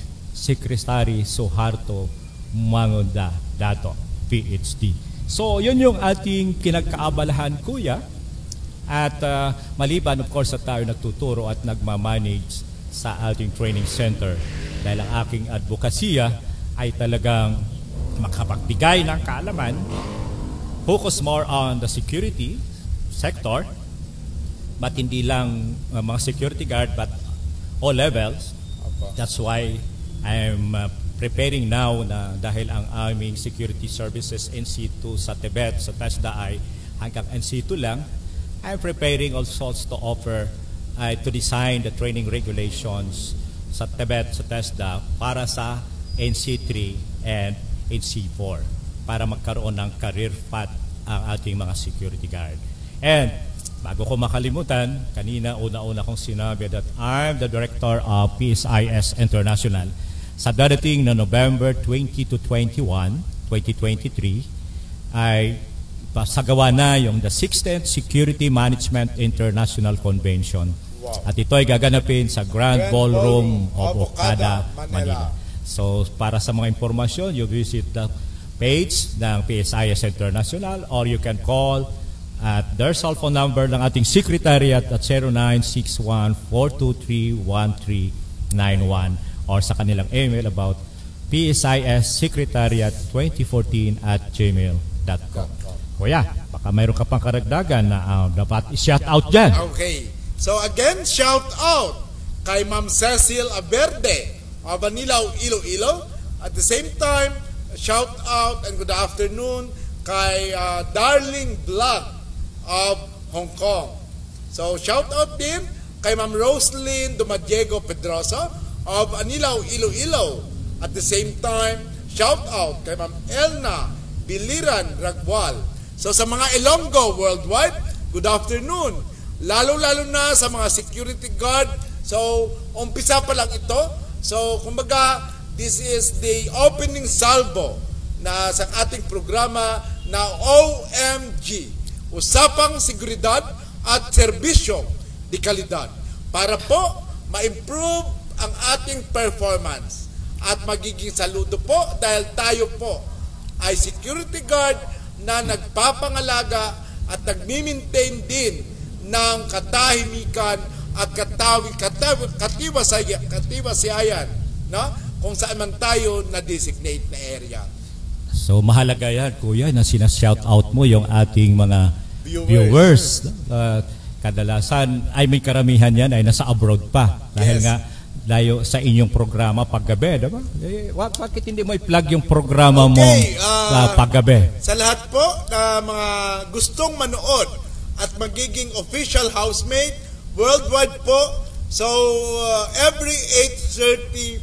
Speaker 1: Suharto Mangonda Dato, PhD. So, yun yung ating kinagkaabalahan, Kuya. At maliban, of course, at tayo nagtuturo at nagmamanage sa ating training center. Dahil ang aking advokasya ay talagang makapagbigay ng kaalaman, focus more on the security sector, but hindi lang mga security guard, but all levels. That's why I'm preparing now na dahil ang aming security services NC2 sa Tibet, sa TESDA ay hanggang NC2 lang, I'm preparing also to offer, to design the training regulations sa Tibet, sa TESDA, para sa NC3 and NC4 para magkaroon ng career path ang ating mga security guard. And bago ko makalimutan, kanina una-una kong sinabi that I'm the director of PSIS International. Sa darating na November 20 to 21, 2023, ay pasagawa na yung the 16th Security Management International Convention. Wow. At ito ay gaganapin sa Grand Ballroom of Okada, Manila. So para sa mga impormasyon, you visit the page ng PSIS International or you can call at their cell phone number ng ating secretariat at 0961-423-1391 or sa kanilang email about psissecretariat2014@gmail.com. Kuya, baka mayroon ka pang karagdagan na dapat i-shout out dyan.
Speaker 2: Okay. So again, shout out kay Ma'am Cecil Averde of Anilaw, Iloilo. At the same time, shout out and good afternoon kay Darling Vlog of Hong Kong. So shout out din kay Ma'am Roslyn Dumadiego Pedrosa of Anilaw, Iloilo. At the same time, shout out kay Ma'am Elna Biliran Ragwal. So sa mga Ilonggo worldwide, good afternoon. Lalo-lalo na sa mga security guard. So umpisa pa lang ito. So kumbaga, this is the opening salvo na sa ating programa na OMG, Usapang Seguridad at Serbisyo de Kalidad, para po ma-improve ang ating performance at magiging saludo po dahil tayo po ay security guard na nagpapangalaga at nagmi-maintain din ng katahimikan at katiwasiayan, no? Kung saan man tayo na-designate na area.
Speaker 1: So mahalaga yan, Kuya, na sinashout out mo yung ating mga viewers. Kadalasan, may karamihan yan ay nasa abroad pa. Dahil nga, layo sa inyong programa paggabi, diba? Bakit hindi mo i-plug yung programa mo paggabi?
Speaker 2: Sa lahat po na mga gustong manood at magiging official housemate worldwide po, so every 8:30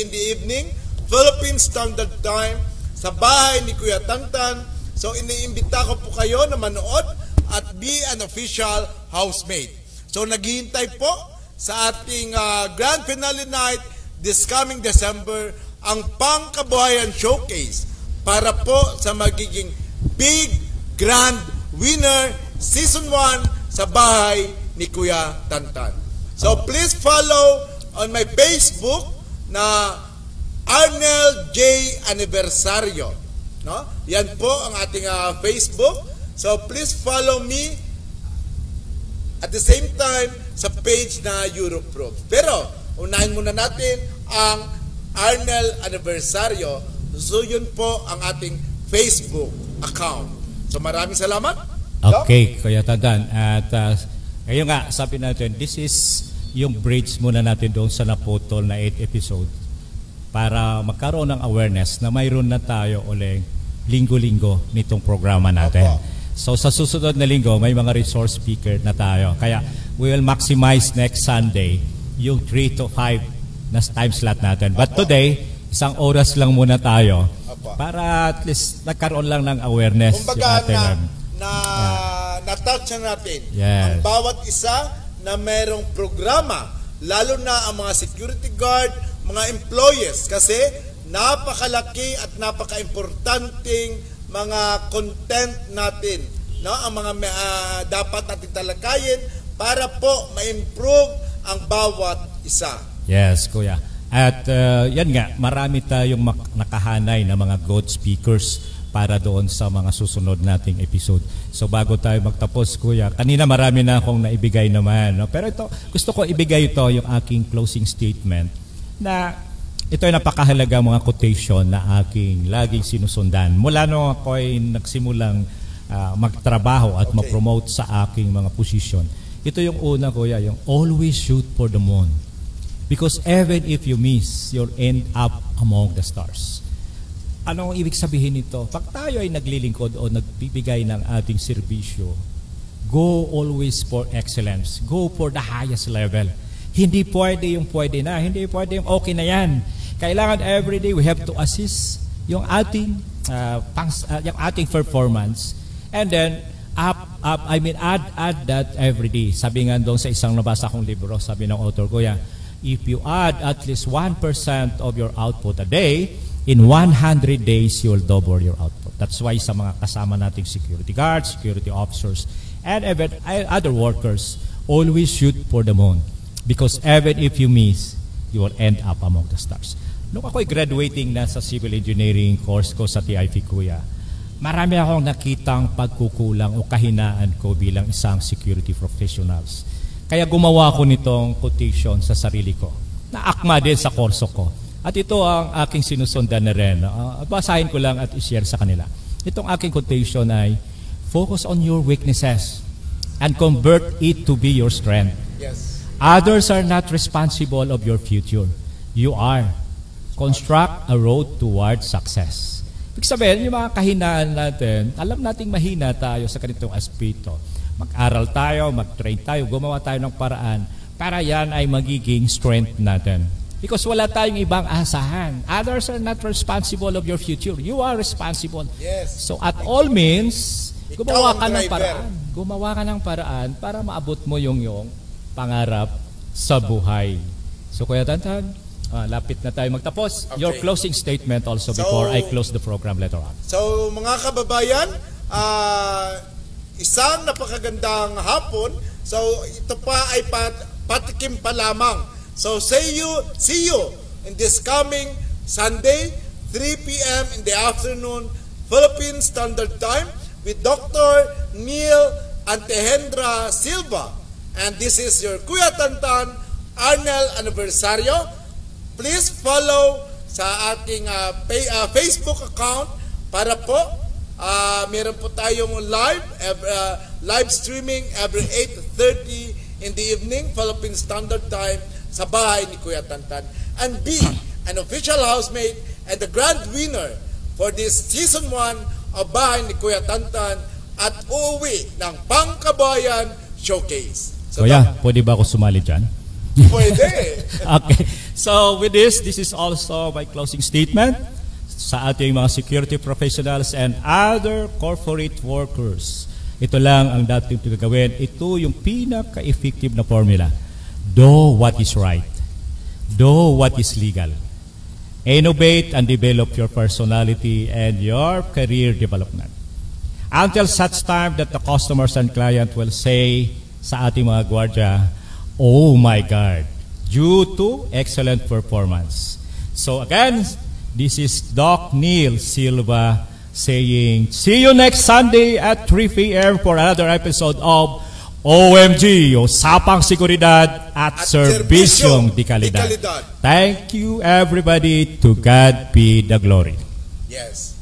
Speaker 2: in the evening, Philippine Standard Time, sa bahay ni Kuya Tantan. So iniimbita ko po kayo na manood at be an official housemate. So naghihintay po sa ating grand finale night this coming December ang Pangkabuhayan Showcase para po sa magiging big grand winner season 1 sa bahay ni Kuya Tantan. So please follow on my Facebook na Arnel J. Aniversario. No? Yan po ang ating Facebook. So please follow me At the same time, sa page na Europrobe. Pero, unahin muna natin ang Arnel Anibersaryo. So, yun po ang ating Facebook account. So, maraming salamat.
Speaker 1: Okay, Kuya Tantan. At ngayon nga, sabi natin, this is yung bridge muna natin doon sa naputol na 8 episode para magkaroon ng awareness na mayroon na tayo uling linggo-linggo nitong programa natin. So sa susunod na linggo, may mga resource speaker na tayo. Kaya we will maximize next Sunday yung 3 to 5 na time slot natin. But today, isang oras lang muna tayo para at least nagkaroon lang ng awareness.
Speaker 2: Kumbaga na-touch na natin ang bawat isa na mayroong programa, lalo na ang mga security guard, mga employees, kasi napakalaki at napaka-importanting mga content natin, no? Ang mga dapat natin talakayin para po ma-improve ang bawat isa.
Speaker 1: Yes, Kuya. At yan nga, marami tayong nakahanay na mga good speakers para doon sa mga susunod nating episode. So bago tayo magtapos, Kuya, kanina marami na akong naibigay naman. No? Pero ito, gusto ko ibigay ito yung aking closing statement na ito ay napakahalaga mga quotation na aking laging sinusundan. Mula nung ako ay nagsimulang magtrabaho at ma-promote sa aking mga posisyon. Ito yung una, Kuya, yung always shoot for the moon. Because even if you miss, you'll end up among the stars. Anong ibig sabihin nito? Pag tayo ay naglilingkod o nagbibigay ng ating serbisyo, go always for excellence. Go for the highest level. Hindi pwede yung pwede na. Hindi pwede yung okay na yan. Kailangan everyday we have to assist yung ating performance. And then, add that everyday. Sabi nga doon sa isang nabasa kong libro, sabi ng author ko, if you add at least 1% of your output a day, in 100 days, you'll double your output. That's why sa mga kasama nating security guards, security officers, and even other workers, always shoot for the moon. Because even if you miss, you will end up among the stars. Nung ako'y graduating na sa civil engineering course ko sa TIP, Kuya, marami akong nakitang pagkukulang o kahinaan ko bilang isang security professionals. Kaya gumawa ko nitong quotation sa sarili ko, na akma din sa kurso ko. At ito ang aking sinusundan na rin. Basahin ko lang at i-share sa kanila. Itong aking quotation ay, focus on your weaknesses and convert it to be your strength.
Speaker 2: Yes.
Speaker 1: Others are not responsible of your future. You are. Construct a road toward success. Ibig sabihin, yung mga kahinaan natin, alam nating mahina tayo sa ganitong aspeto. Mag-aral tayo, mag-train tayo, gumawa tayo ng paraan para yan ay magiging strength natin. Because wala tayong ibang asahan. Others are not responsible of your future. You are responsible.
Speaker 2: Yes.
Speaker 1: So at all means, gumawa ka ng paraan. Gumawa ka ng paraan para maabot mo yung pangarap sa buhay. So Kuya Tantan, lapit na tayo magtapos.
Speaker 2: Okay.
Speaker 1: Your closing statement also before I close the program later on.
Speaker 2: So mga kababayan, isang napakagandang hapon. So ito pa ay patikim pa lamang. So see you in this coming Sunday, 3 p.m. in the afternoon, Philippine Standard Time with Dr. Neil Antehendra Silva. And this is your Kuya Tantan, Arnel Anibersaryo. Please follow sa ating Facebook account para po meron po tayong live streaming every 8:30 in the evening, Philippine Standard Time, sa bahay ni Kuya Tantan, and be an official housemate and the grand winner for this season 1 of Bahay ni Kuya Tantan at uuwi ng Pangkabayan Showcase. So,
Speaker 1: Kuya, pwede ba ako sumali dyan?
Speaker 2: Pwede.
Speaker 1: Okay. So with this is also my closing statement sa ating mga security professionals and other corporate workers. Ito lang ang dating gagawin. Ito yung pinaka-effective na formula. Do what is right. Do what is legal. Innovate and develop your personality and your career development. Until such time that the customers and client will say sa ating mga gwardiya, oh my God, due to excellent performance. So again, this is Doc Neil Silva saying, see you next Sunday at 3 p.m. for another episode of OMG, Usapang Seguridad at Serbisyong di
Speaker 2: di
Speaker 1: Kalidad.
Speaker 2: Kalidad.
Speaker 1: Thank you everybody. To God be the glory.
Speaker 2: Yes.